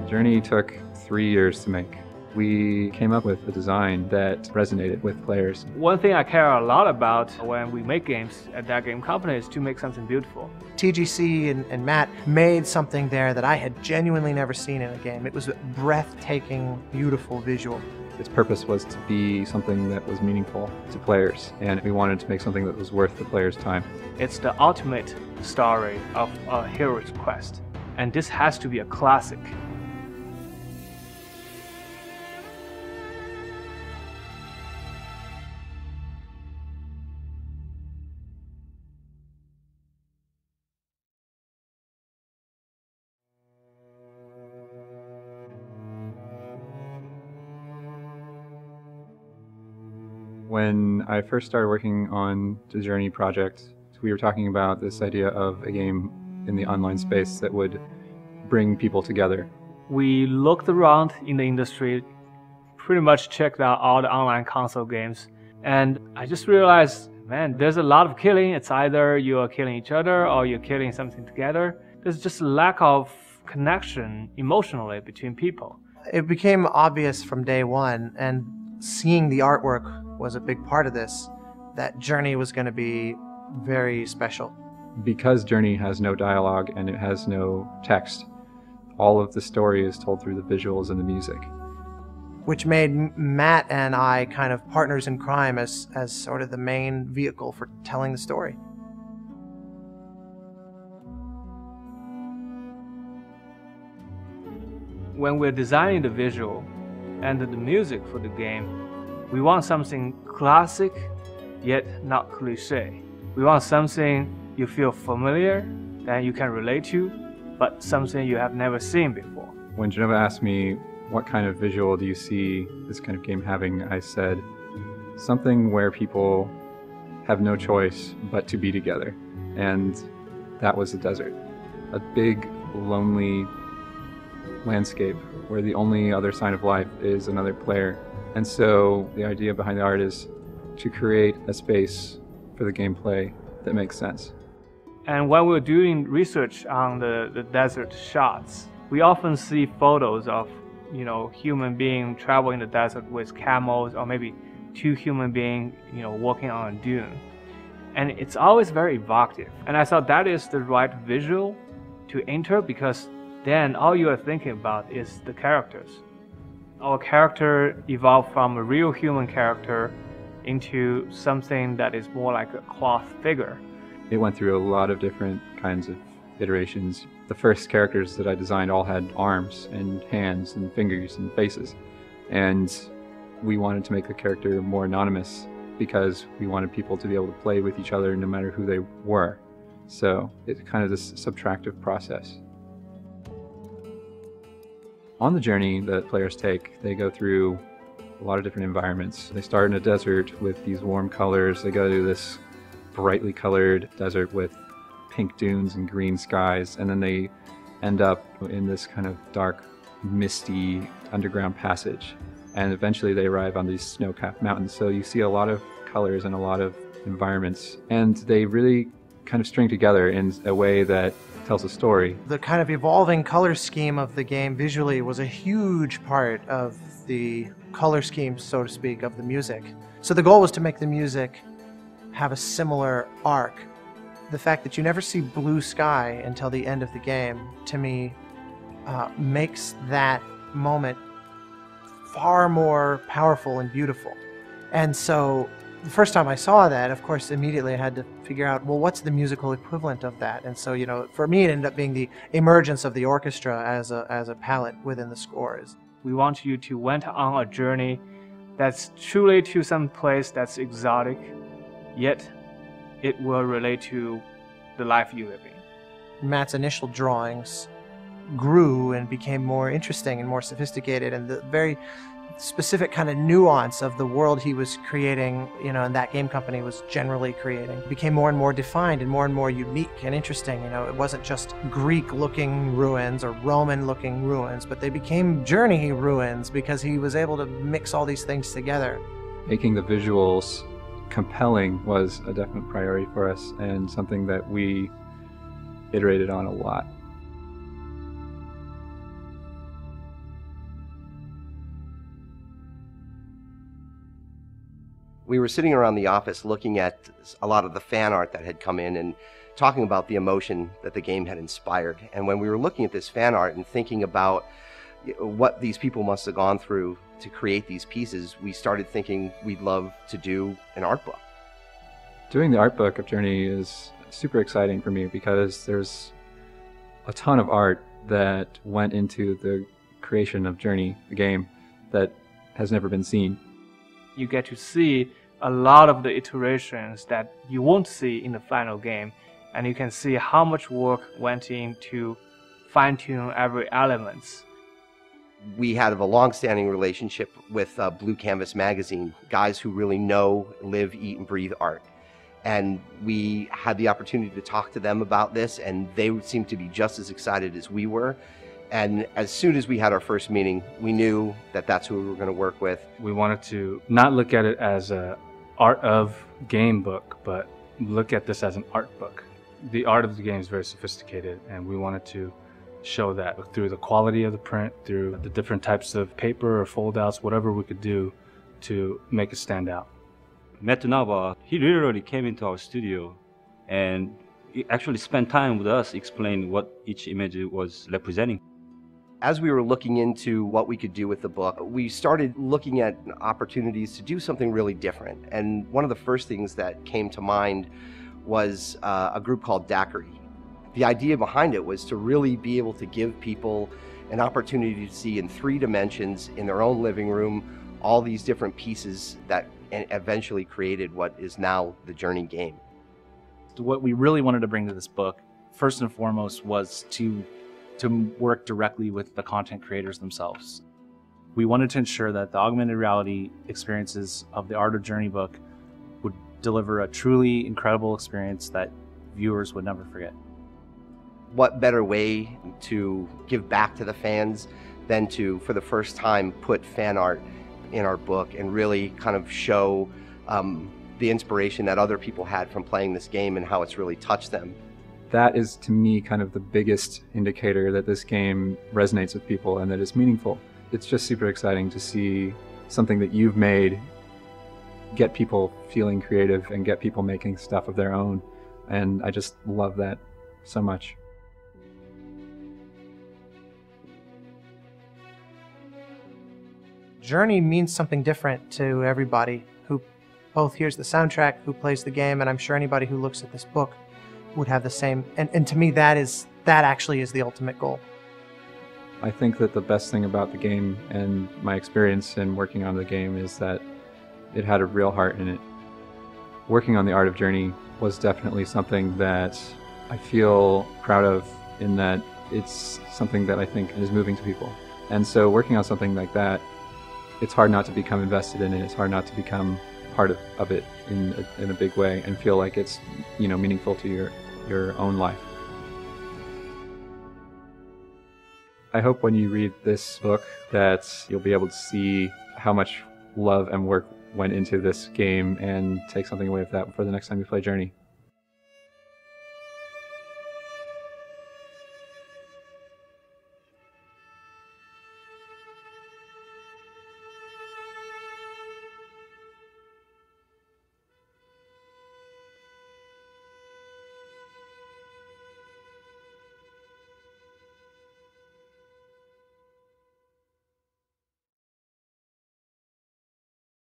Journey took 3 years to make. We came up with a design that resonated with players. One thing I care a lot about when we make games at that game company is to make something beautiful. TGC and Matt made something there that I had genuinely never seen in a game. It was a breathtaking, beautiful visual. Its purpose was to be something that was meaningful to players, and we wanted to make something that was worth the players' time. It's the ultimate story of a hero's quest, and this has to be a classic. When I first started working on the Journey project, we were talking about this idea of a game in the online space that would bring people together. We looked around in the industry, pretty much checked out all the online console games, and I just realized, man, there's a lot of killing. It's either you are killing each other or you're killing something together. There's just a lack of connection emotionally between people. It became obvious from day one, and seeing the artwork was a big part of this, that Journey was going to be very special. Because Journey has no dialogue and it has no text, all of the story is told through the visuals and the music. Which made Matt and I kind of partners in crime as sort of the main vehicle for telling the story. When we're designing the visual and the music for the game, we want something classic, yet not cliche. We want something you feel familiar, that you can relate to, but something you have never seen before. When Genova asked me, what kind of visual do you see this kind of game having, I said, something where people have no choice but to be together. And that was the desert. A big, lonely landscape where the only other sign of life is another player. And so the idea behind the art is to create a space for the gameplay that makes sense. And when we're doing research on the desert shots, we often see photos of, human beings traveling in the desert with camels, or maybe two human beings, walking on a dune. And it's always very evocative. And I thought that is the right visual to enter, because then all you are thinking about is the characters. Our character evolved from a real human character into something that is more like a cloth figure. It went through a lot of different kinds of iterations. The first characters that I designed all had arms and hands and fingers and faces. And we wanted to make the character more anonymous because we wanted people to be able to play with each other no matter who they were. So it's kind of this subtractive process. On the journey that players take, they go through a lot of different environments. They start in a desert with these warm colors. They go to this brightly colored desert with pink dunes and green skies, and then they end up in this kind of dark, misty underground passage. And eventually they arrive on these snow-capped mountains. So you see a lot of colors and a lot of environments, and they really kind of string together in a way that tells a story. The kind of evolving color scheme of the game visually was a huge part of the color scheme, so to speak, of the music. So the goal was to make the music have a similar arc. The fact that you never see blue sky until the end of the game, to me, makes that moment far more powerful and beautiful. And so the first time I saw that, of course, immediately I had to figure out, well, what's the musical equivalent of that? And so, for me, it ended up being the emergence of the orchestra as a palette within the scores. We want you to went on a journey that's truly to some place that's exotic, yet it will relate to the life you live in. Matt's initial drawings grew and became more interesting and more sophisticated, and the very specific kind of nuance of the world he was creating, and that game company was generally creating, became more and more defined and more unique and interesting. It wasn't just Greek-looking ruins or Roman-looking ruins, but they became Journey ruins because he was able to mix all these things together. Making the visuals compelling was a definite priority for us, and something that we iterated on a lot. We were sitting around the office looking at a lot of the fan art that had come in and talking about the emotion that the game had inspired. And when we were looking at this fan art and thinking about what these people must have gone through to create these pieces, we started thinking we'd love to do an art book. Doing the art book of Journey is super exciting for me because there's a ton of art that went into the creation of Journey, the game, that has never been seen. You get to see a lot of the iterations that you won't see in the final game, and you can see how much work went into fine-tune every element. We have a long-standing relationship with Blue Canvas magazine, guys who really know, live, eat, and breathe art. And we had the opportunity to talk to them about this, and they seemed to be just as excited as we were. And as soon as we had our first meeting, we knew that that's who we were going to work with. We wanted to not look at it as an art of game book, but look at this as an art book. The art of the game is very sophisticated, and we wanted to show that through the quality of the print, through the different types of paper or foldouts, whatever we could do to make it stand out. Matt Nava, he literally came into our studio and he actually spent time with us explaining what each image was representing. As we were looking into what we could do with the book, we started looking at opportunities to do something really different. And one of the first things that came to mind was a group called Daiquiri. The idea behind it was to really be able to give people an opportunity to see in 3 dimensions in their own living room all these different pieces that eventually created what is now the Journey game. What we really wanted to bring to this book, first and foremost, was to work directly with the content creators themselves. We wanted to ensure that the augmented reality experiences of the Art of Journey book would deliver a truly incredible experience that viewers would never forget. What better way to give back to the fans than to, for the first time, put fan art in our book and really kind of show the inspiration that other people had from playing this game and how it's really touched them. That is, to me, kind of the biggest indicator that this game resonates with people and that it's meaningful. It's just super exciting to see something that you've made get people feeling creative and get people making stuff of their own. And I just love that so much. Journey means something different to everybody who both hears the soundtrack, who plays the game, and I'm sure anybody who looks at this book would have the same. And to me, that actually is the ultimate goal. I think that the best thing about the game and my experience in working on the game is that it had a real heart in it. Working on the Art of Journey was definitely something that I feel proud of, in that it's something that I think is moving to people. And so working on something like that, it's hard not to become invested in it. It's hard not to become part of it in a big way and feel like it's, you know, meaningful to your own life. I hope when you read this book that you'll be able to see how much love and work went into this game and take something away with that for the next time you play Journey.